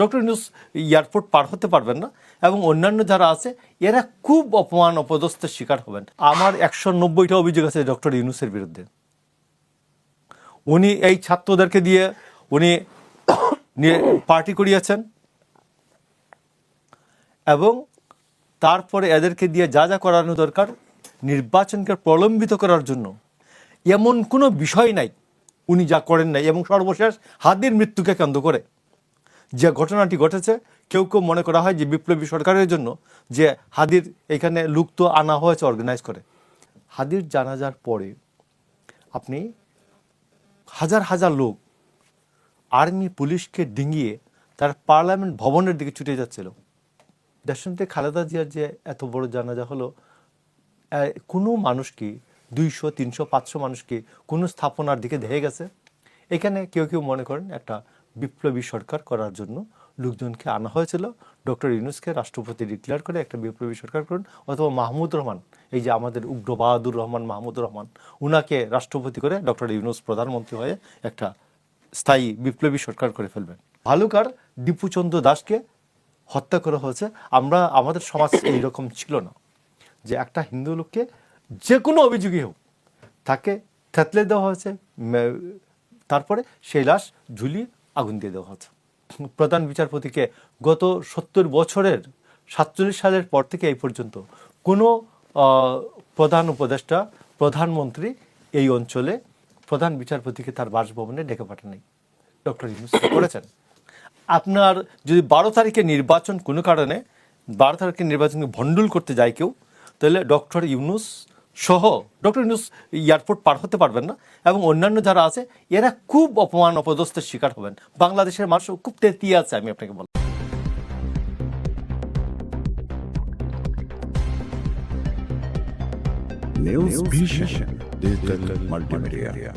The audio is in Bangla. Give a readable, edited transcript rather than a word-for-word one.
ডক্টর ইউনূস এয়ারপোর্ট পার হতে পারবেন না এবং অন্যান্য যারা আছে এরা খুব অপমান অপদস্থের শিকার হবেন। আমার 190টা অভিযোগ আছে ডক্টর ইউনূসের বিরুদ্ধে। উনি এই ছাত্রদেরকে দিয়ে উনি পার্টি করিয়েছেন এবং তারপরে এদেরকে দিয়ে যা যা করানো দরকার নির্বাচনকে প্রলম্বিত করার জন্য এমন কোনো বিষয় নাই উনি যা করেন নাই। এবং সর্বশেষ হাদির মৃত্যুকে কেন্দ্র করে যে ঘটনাটি ঘটেছে, কেউ কেউ মনে করা হয় যে বিপ্লবী সরকারের জন্য যে হাদির এখানে লোক তো আনা হয়েছে অর্গানাইজ করে। হাদির জানাজার পরে আপনি হাজার হাজার লোক আর্মি পুলিশকে ডিঙিয়ে তার পার্লামেন্ট ভবনের দিকে ছুটে যাচ্ছিল। দেশে খালেদা জিয়ার যে এত বড় জানাজা হলো, কোনো মানুষ কি 200, 300, 500 মানুষ কি কোনো স্থাপনার দিকে ধেয়ে গেছে? এখানে কেউ কেউ মনে করেন একটা বিপ্লবী সরকার করার জন্য লোকজনকে আনা হয়েছিল। ডক্টর ইউনূসকে রাষ্ট্রপতি ডিক্লেয়ার করে একটা বিপ্লবী সরকার করুন, অথবা মাহমুদ রহমান, এই যে আমাদের উগ্র বাহাদুর রহমান মাহমুদুর রহমান, উনাকে রাষ্ট্রপতি করে ডক্টর ইউনূস প্রধানমন্ত্রী হয়ে একটা স্থায়ী বিপ্লবী সরকার করে ফেলবেন। ভালুকার দীপুচন্দ্র দাসকে হত্যা করা হয়েছে। আমাদের সমাজ এইরকম ছিল না যে একটা হিন্দু লোককে যে কোনো অভিযোগই হোক তাকে থেতলে দেওয়া হয়েছে, তারপরে সেই লাশ ঝুলিয়ে আগুন দিয়ে দেওয়া হয়েছে। প্রধান বিচারপতিকে গত 70 বছরের 47 সালের পর থেকে এই পর্যন্ত কোনো প্রধান উপদেষ্টা, প্রধানমন্ত্রী এই অঞ্চলে প্রধান বিচারপতিকে তার বাসভবনে ডেকে পাঠান নাই। ডক্টর ইউনূস করেছেন। আপনার যদি 12 তারিখে নির্বাচন কোনো কারণে 12 তারিখে নির্বাচনকে ভণ্ডুল করতে যায় কেউ, তাহলে ডক্টর ইউনূস সহ ডক্টর ইউনূস এয়ারপোর্ট পার হতে পারবেন না এবং অন্যান্য যারা আছে এরা খুব অপমান অপদস্থের শিকার হবেন। বাংলাদেশের মানুষ খুব তেতিয়ে আছে, আমি আপনাকে বলব। News Vision, digital multimedia.